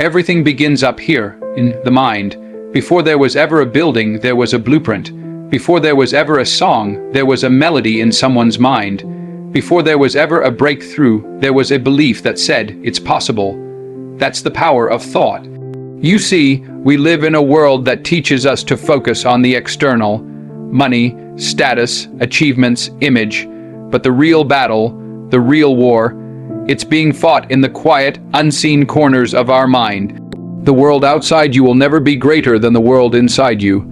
Everything begins up here, in the mind. Before there was ever a building, there was a blueprint. Before there was ever a song, there was a melody in someone's mind. Before there was ever a breakthrough, there was a belief that said, it's possible. That's the power of thought. You see, we live in a world that teaches us to focus on the external, money, status, achievements, image. But the real battle, the real war, it's being fought in the quiet, unseen corners of our mind. The world outside you will never be greater than the world inside you.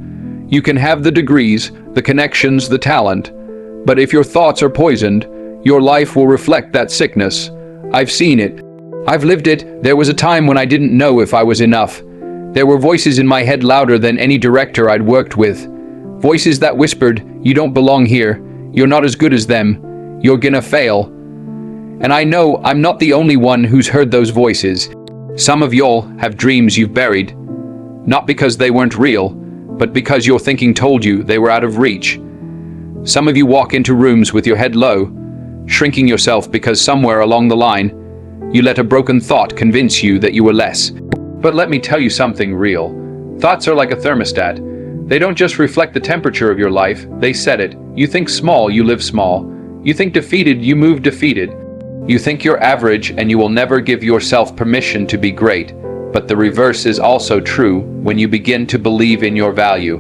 You can have the degrees, the connections, the talent, but if your thoughts are poisoned, your life will reflect that sickness. I've seen it. I've lived it. There was a time when I didn't know if I was enough. There were voices in my head louder than any director I'd worked with. Voices that whispered, you don't belong here. You're not as good as them. You're gonna fail. And I know I'm not the only one who's heard those voices. Some of y'all have dreams you've buried. Not because they weren't real, but because your thinking told you they were out of reach. Some of you walk into rooms with your head low, shrinking yourself because somewhere along the line, you let a broken thought convince you that you were less. But let me tell you something real. Thoughts are like a thermostat. They don't just reflect the temperature of your life, they set it. You think small, you live small. You think defeated, you move defeated. You think you're average and you will never give yourself permission to be great. But the reverse is also true when you begin to believe in your value.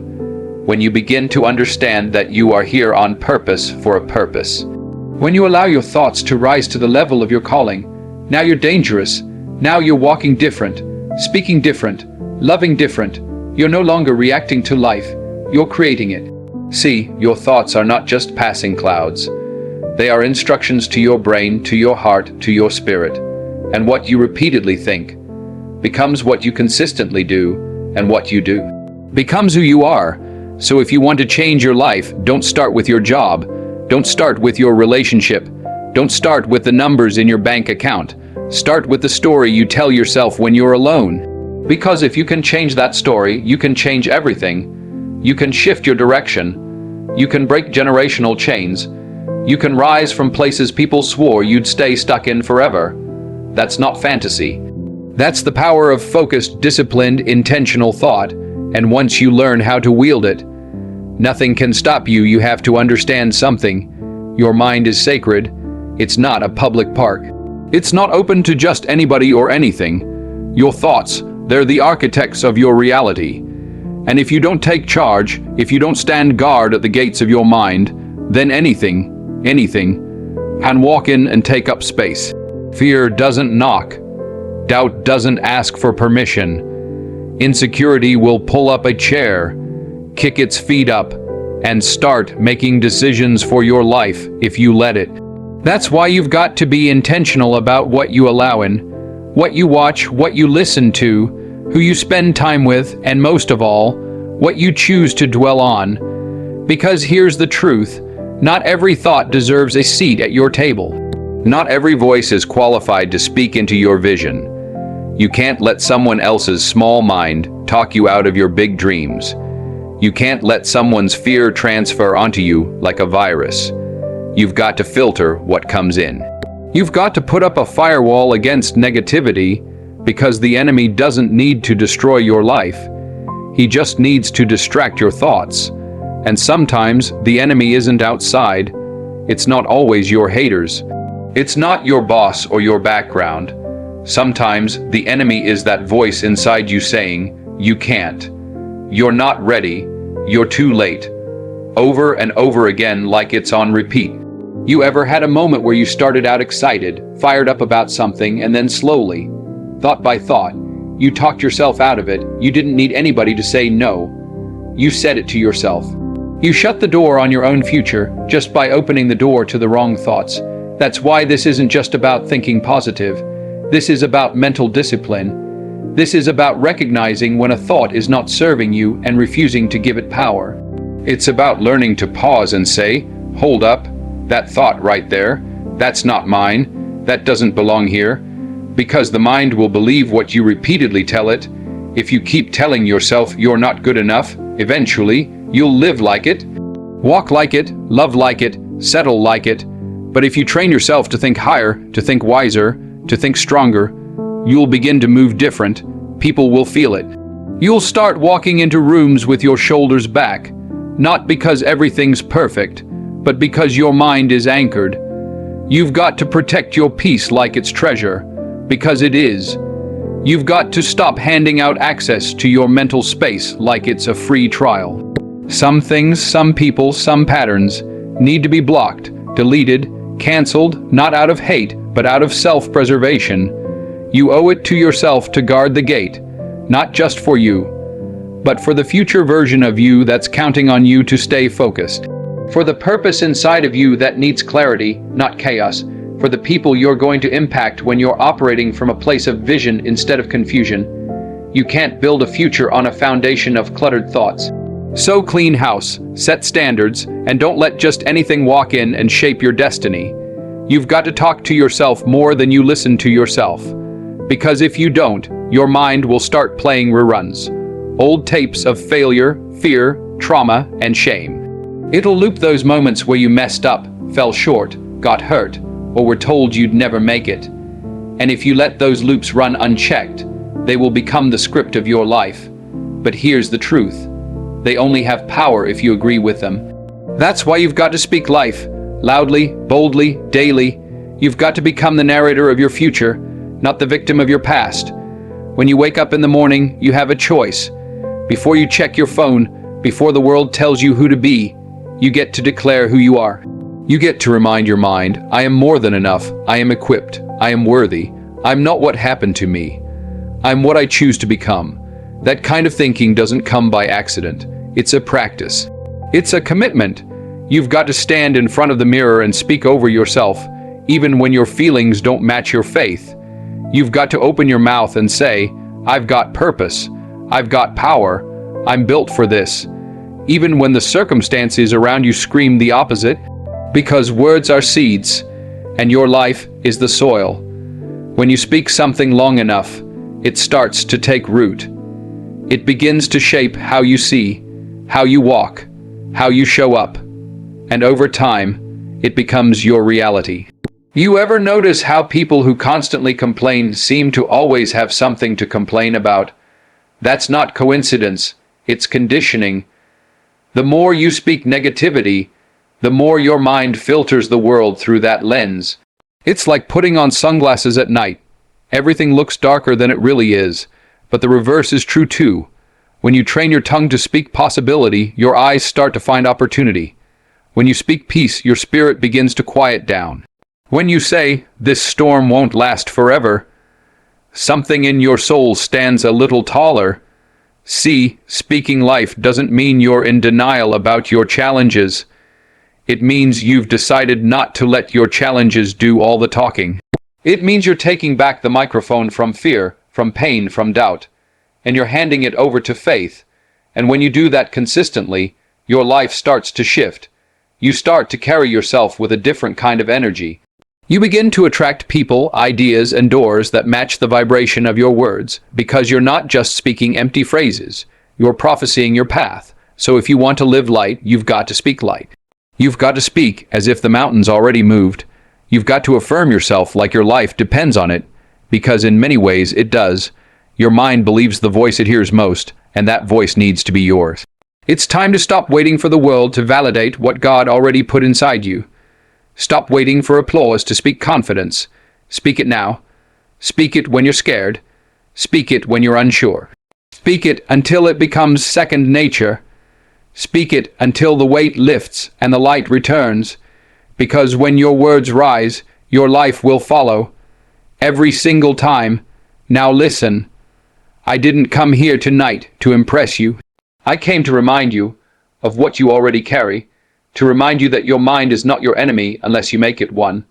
When you begin to understand that you are here on purpose for a purpose. When you allow your thoughts to rise to the level of your calling, now you're dangerous. Now you're walking different, speaking different, loving different. You're no longer reacting to life, you're creating it. See, your thoughts are not just passing clouds. They are instructions to your brain, to your heart, to your spirit. And what you repeatedly think becomes what you consistently do, and what you do becomes who you are. So if you want to change your life, don't start with your job. Don't start with your relationship. Don't start with the numbers in your bank account. Start with the story you tell yourself when you're alone. Because if you can change that story, you can change everything. You can shift your direction. You can break generational chains. You can rise from places people swore you'd stay stuck in forever. That's not fantasy. That's the power of focused, disciplined, intentional thought. And once you learn how to wield it, nothing can stop you. You have to understand something. Your mind is sacred. It's not a public park. It's not open to just anybody or anything. Your thoughts, they're the architects of your reality. And if you don't take charge, if you don't stand guard at the gates of your mind, then anything can walk in and take up space. Fear doesn't knock. Doubt doesn't ask for permission. Insecurity will pull up a chair, kick its feet up, and start making decisions for your life if you let it. That's why you've got to be intentional about what you allow in, what you watch, what you listen to, who you spend time with, and most of all, what you choose to dwell on. Because here's the truth, not every thought deserves a seat at your table. Not every voice is qualified to speak into your vision. You can't let someone else's small mind talk you out of your big dreams. You can't let someone's fear transfer onto you like a virus. You've got to filter what comes in. You've got to put up a firewall against negativity because the enemy doesn't need to destroy your life. He just needs to distract your thoughts. And sometimes the enemy isn't outside. It's not always your haters. It's not your boss or your background. Sometimes the enemy is that voice inside you saying, you can't. You're not ready. You're too late. Over and over again like it's on repeat. You ever had a moment where you started out excited, fired up about something, and then slowly, thought by thought, you talked yourself out of it. You didn't need anybody to say no. You said it to yourself. You shut the door on your own future just by opening the door to the wrong thoughts. That's why this isn't just about thinking positive. This is about mental discipline. This is about recognizing when a thought is not serving you and refusing to give it power. It's about learning to pause and say, hold up, that thought right there, that's not mine, that doesn't belong here. Because the mind will believe what you repeatedly tell it. If you keep telling yourself you're not good enough, eventually you'll live like it, walk like it, love like it, settle like it. But if you train yourself to think higher, to think wiser, to think stronger, you'll begin to move different, people will feel it. You'll start walking into rooms with your shoulders back, not because everything's perfect, but because your mind is anchored. You've got to protect your peace like it's treasure, because it is. You've got to stop handing out access to your mental space like it's a free trial. Some things, some people, some patterns need to be blocked, deleted, canceled, not out of hate, but out of self-preservation. You owe it to yourself to guard the gate, not just for you, but for the future version of you that's counting on you to stay focused. For the purpose inside of you that needs clarity, not chaos. For the people you're going to impact when you're operating from a place of vision instead of confusion. You can't build a future on a foundation of cluttered thoughts. So clean house, set standards, and don't let just anything walk in and shape your destiny. You've got to talk to yourself more than you listen to yourself. Because if you don't, your mind will start playing reruns. Old tapes of failure, fear, trauma, and shame. It'll loop those moments where you messed up, fell short, got hurt, or were told you'd never make it. And if you let those loops run unchecked, they will become the script of your life. But here's the truth. They only have power if you agree with them. That's why you've got to speak life, loudly, boldly, daily. You've got to become the narrator of your future, not the victim of your past. When you wake up in the morning, you have a choice. Before you check your phone, before the world tells you who to be, you get to declare who you are. You get to remind your mind, I am more than enough, I am equipped, I am worthy, I'm not what happened to me. I'm what I choose to become. That kind of thinking doesn't come by accident. It's a practice. It's a commitment. You've got to stand in front of the mirror and speak over yourself, even when your feelings don't match your faith. You've got to open your mouth and say, I've got purpose, I've got power, I'm built for this, even when the circumstances around you scream the opposite. Because words are seeds, and your life is the soil. When you speak something long enough, it starts to take root. It begins to shape how you see, how you walk, how you show up. And over time, it becomes your reality. You ever notice how people who constantly complain seem to always have something to complain about? That's not coincidence, it's conditioning. The more you speak negativity, the more your mind filters the world through that lens. It's like putting on sunglasses at night. Everything looks darker than it really is, but the reverse is true too. When you train your tongue to speak possibility, your eyes start to find opportunity. When you speak peace, your spirit begins to quiet down. When you say, this storm won't last forever, something in your soul stands a little taller. See, speaking life doesn't mean you're in denial about your challenges. It means you've decided not to let your challenges do all the talking. It means you're taking back the microphone from fear, from pain, from doubt, and you're handing it over to faith. And when you do that consistently, your life starts to shift. You start to carry yourself with a different kind of energy. You begin to attract people, ideas, and doors that match the vibration of your words, because you're not just speaking empty phrases. You're prophesying your path. So if you want to live light, you've got to speak light. You've got to speak as if the mountain's already moved. You've got to affirm yourself like your life depends on it, because in many ways it does. Your mind believes the voice it hears most, and that voice needs to be yours. It's time to stop waiting for the world to validate what God already put inside you. Stop waiting for applause to speak confidence. Speak it now. Speak it when you're scared. Speak it when you're unsure. Speak it until it becomes second nature. Speak it until the weight lifts and the light returns, because when your words rise, your life will follow. Every single time. Now listen. I didn't come here tonight to impress you. I came to remind you of what you already carry, to remind you that your mind is not your enemy unless you make it one,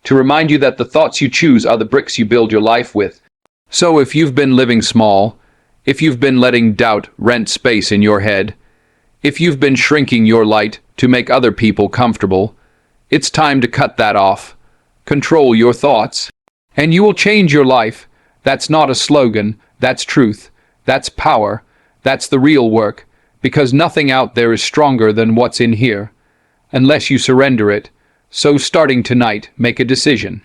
to remind you that the thoughts you choose are the bricks you build your life with. So if you've been living small, if you've been letting doubt rent space in your head, if you've been shrinking your light to make other people comfortable, it's time to cut that off. Control your thoughts, and you will change your life. That's not a slogan, that's truth, that's power, that's the real work, because nothing out there is stronger than what's in here, unless you surrender it. So starting tonight, make a decision.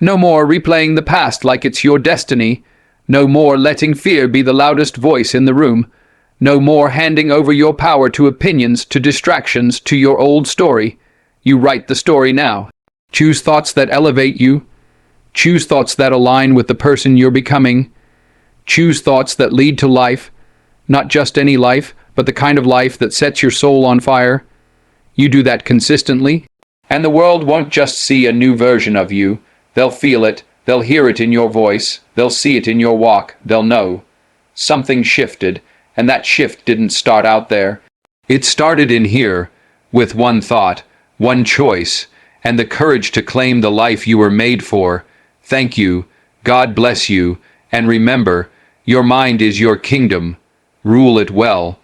No more replaying the past like it's your destiny. No more letting fear be the loudest voice in the room. No more handing over your power to opinions, to distractions, to your old story. You write the story now. Choose thoughts that elevate you. Choose thoughts that align with the person you're becoming. Choose thoughts that lead to life. Not just any life, but the kind of life that sets your soul on fire. You do that consistently, and the world won't just see a new version of you. They'll feel it, they'll hear it in your voice, they'll see it in your walk, they'll know. Something shifted, and that shift didn't start out there. It started in here, with one thought, one choice, and the courage to claim the life you were made for. Thank you, God bless you, and remember, your mind is your kingdom. Rule it well.